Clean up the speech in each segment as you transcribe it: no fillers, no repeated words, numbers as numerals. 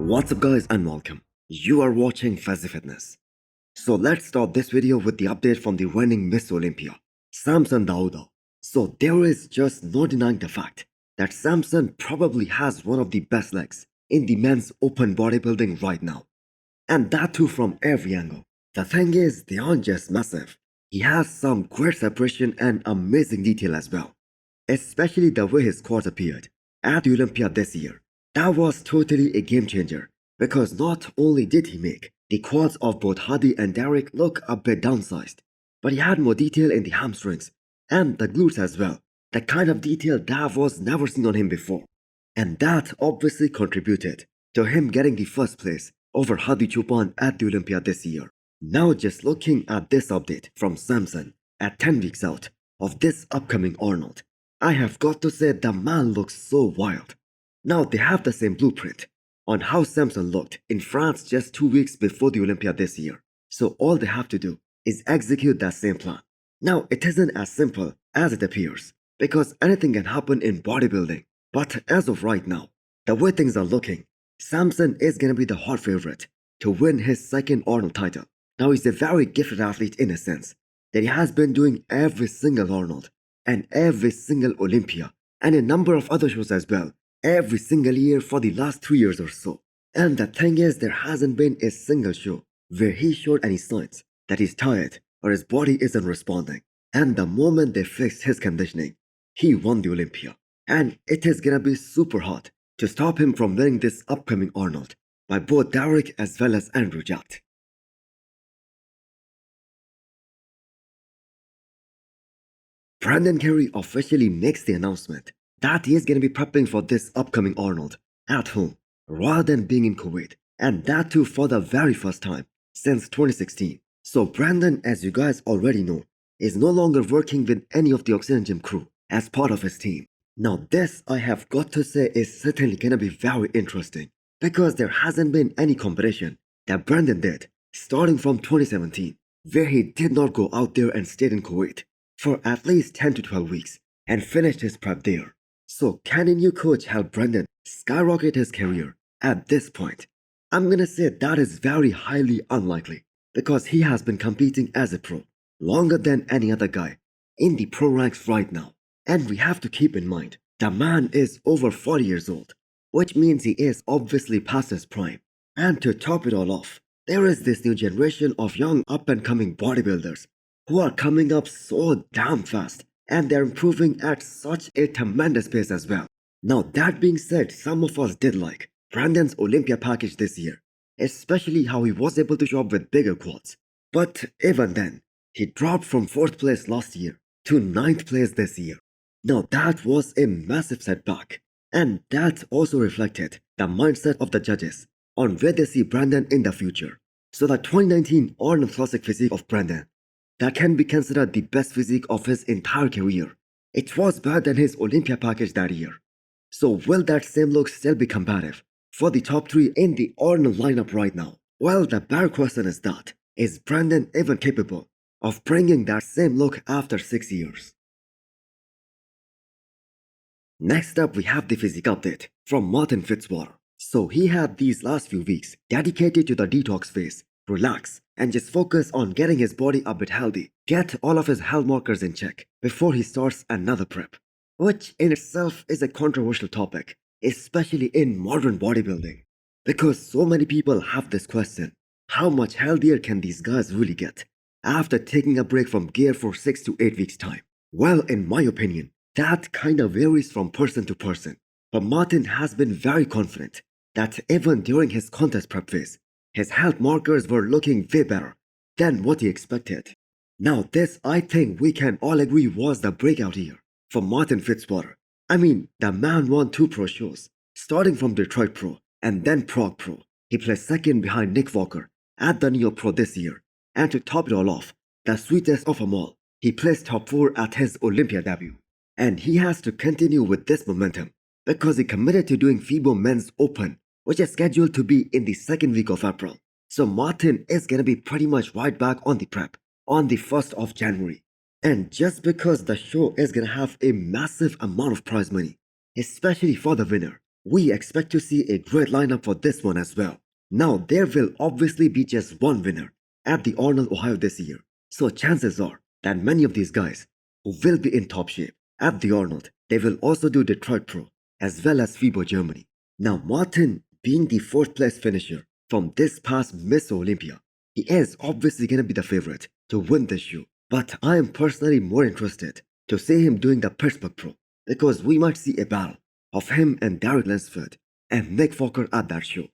What's up guys and welcome. You are watching Fazi Fitness. So let's start this video with the update from the reigning Miss Olympia, Samson Daa. So there is just no denying the fact that Samson probably has one of the best legs in the men's open bodybuilding right now. And that too from every angle. The thing is, they aren't just massive. He has some great separation and amazing detail as well. Especially the way his quads appeared at the Olympia this year. That was totally a game changer, because not only did he make the quads of both Hadi and Derek look a bit downsized, but he had more detail in the hamstrings and the glutes as well, the kind of detail that was never seen on him before. And that obviously contributed to him getting the first place over Hadi Chupan at the Olympia this year. Now just looking at this update from Samson at 10 weeks out of this upcoming Arnold, I have got to say the man looks so wild. Now they have the same blueprint on how Samson looked in France just 2 weeks before the Olympia this year. So all they have to do is execute that same plan. Now it isn't as simple as it appears, because anything can happen in bodybuilding. But as of right now, the way things are looking, Samson is gonna be the hot favorite to win his second Arnold title. Now he's a very gifted athlete in a sense that he has been doing every single Arnold and every single Olympia and a number of other shows as well, every single year for the last 3 years or so. And the thing is, there hasn't been a single show where he showed any signs that he's tired or his body isn't responding. And the moment they fixed his conditioning, he won the Olympia. And it is gonna be super hard to stop him from winning this upcoming Arnold by both Derek as well as Andrew Jatt. Brandon Carey officially makes the announcement that he is going to be prepping for this upcoming Arnold at home rather than being in Kuwait, and that too for the very first time since 2016. So Brandon, as you guys already know, is no longer working with any of the Oxygen Gym crew as part of his team. Now this, I have got to say, is certainly going to be very interesting, because there hasn't been any competition that Brandon did starting from 2017 where he did not go out there and stayed in Kuwait for at least 10 to 12 weeks and finished his prep there. So can a new coach help Brandon skyrocket his career at this point? I'm gonna say that is very highly unlikely, because he has been competing as a pro longer than any other guy in the pro ranks right now. And we have to keep in mind, the man is over 40 years old, which means he is obviously past his prime. And to top it all off, there is this new generation of young up and coming bodybuilders who are coming up so damn fast, and they're improving at such a tremendous pace as well. Now that being said, some of us did like Brandon's Olympia package this year, especially how he was able to show up with bigger quads. But even then, he dropped from 4th place last year to 9th place this year. Now that was a massive setback, and that also reflected the mindset of the judges on where they see Brandon in the future. So the 2019 Arnold Classic physique of Brandon, that can be considered the best physique of his entire career, it was better than his Olympia package that year. So will that same look still be competitive for the top 3 in the Arnold lineup right now? Well, the better question is that, is Brandon even capable of bringing that same look after 6 years? Next up, we have the physique update from Martin Fitzwater. So he had these last few weeks dedicated to the detox phase, relax, and just focus on getting his body a bit healthy, get all of his health markers in check before he starts another prep. Which in itself is a controversial topic, especially in modern bodybuilding, because so many people have this question: how much healthier can these guys really get after taking a break from gear for 6 to 8 weeks time? Well, in my opinion, that kinda varies from person to person, but Martin has been very confident that even during his contest prep phase, his health markers were looking way better than what he expected. Now this, I think we can all agree, was the breakout year for Martin Fitzwater. I mean, the man won 2 pro shows, starting from Detroit Pro and then Prague Pro. He placed second behind Nick Walker at the New York Pro this year. And to top it all off, the sweetest of them all, he placed top 4 at his Olympia debut. And he has to continue with this momentum, because he committed to doing FIBO Men's Open, which is scheduled to be in the 2nd week of April. So Martin is gonna be pretty much right back on the prep on the 1st of January. And just because the show is gonna have a massive amount of prize money, especially for the winner, we expect to see a great lineup for this one as well. Now, there will obviously be just one winner at the Arnold, Ohio this year. So chances are that many of these guys who will be in top shape at the Arnold, they will also do Detroit Pro as well as FIBO Germany. Now, Martin, being the fourth place finisher from this past Miss Olympia, he is obviously going to be the favorite to win this show. But I am personally more interested to see him doing the Pittsburgh Pro because we might see a battle of him and Derek Lansford and Nick Fokker at that show.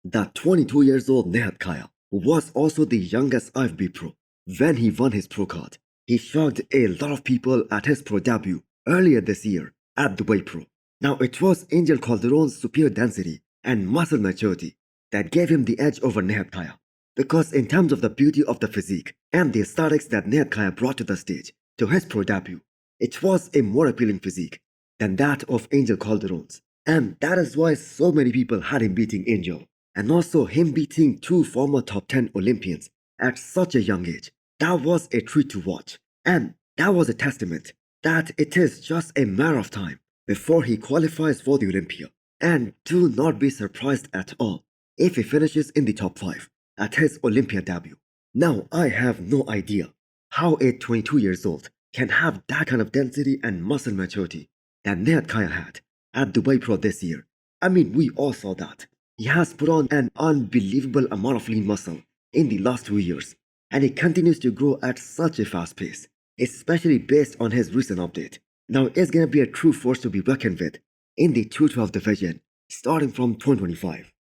The 22 years old Nihat Kaya, who was also the youngest IFB pro, when he won his pro card, he shocked a lot of people at his pro debut earlier this year at Dubai Pro. Now, it was Angel Calderon's superior density and muscle maturity that gave him the edge over Nihat Kaya. Because in terms of the beauty of the physique and the aesthetics that Nihat Kaya brought to the stage to his pro debut, it was a more appealing physique than that of Angel Calderon's. And that is why so many people had him beating Angel. And also him beating two former top 10 Olympians at such a young age. That was a treat to watch. And that was a testament that it is just a matter of time before he qualifies for the Olympia. And do not be surprised at all if he finishes in the top 5 at his Olympia debut. Now, I have no idea how a 22 years old can have that kind of density and muscle maturity that Nihat Kaya had at Dubai Pro this year. I mean, we all saw that. He has put on an unbelievable amount of lean muscle in the last 2 years, and he continues to grow at such a fast pace, especially based on his recent update. Now, it's gonna be a true force to be reckoned with in the 212 division, starting from 2025.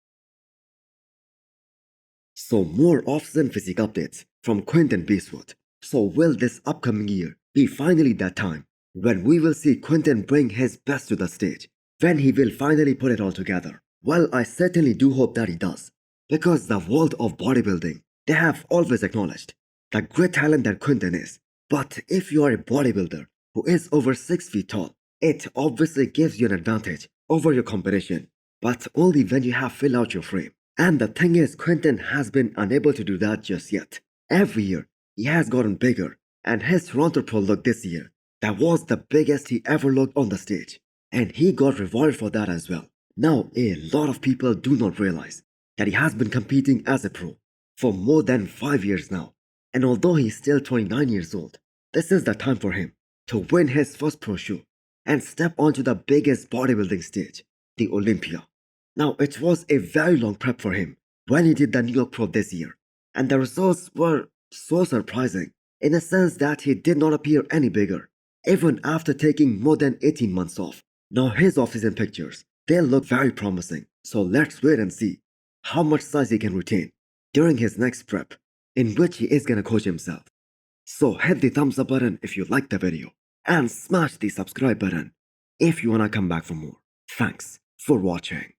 So, more off-season physique updates from Quinton Beastwood. So, will this upcoming year be finally that time when we will see Quinton bring his best to the stage, when he will finally put it all together? Well, I certainly do hope that he does, because the world of bodybuilding, they have always acknowledged the great talent that Quinton is. But if you are a bodybuilder who is over 6 feet tall, it obviously gives you an advantage over your competition, but only when you have filled out your frame. And the thing is, Quinton has been unable to do that just yet. Every year, he has gotten bigger, and his Toronto Pro look this year, that was the biggest he ever looked on the stage, and he got rewarded for that as well. Now, a lot of people do not realize that he has been competing as a pro for more than 5 years now. And although he's still 29 years old, this is the time for him to win his first pro show and step onto the biggest bodybuilding stage, the Olympia. Now, it was a very long prep for him when he did the New York Pro this year, and the results were so surprising in a sense that he did not appear any bigger, even after taking more than 18 months off. Now, his off-season pictures, they look very promising, so let's wait and see how much size he can retain during his next prep, in which he is gonna coach himself. So hit the thumbs up button if you liked the video, and smash the subscribe button if you wanna come back for more. Thanks for watching.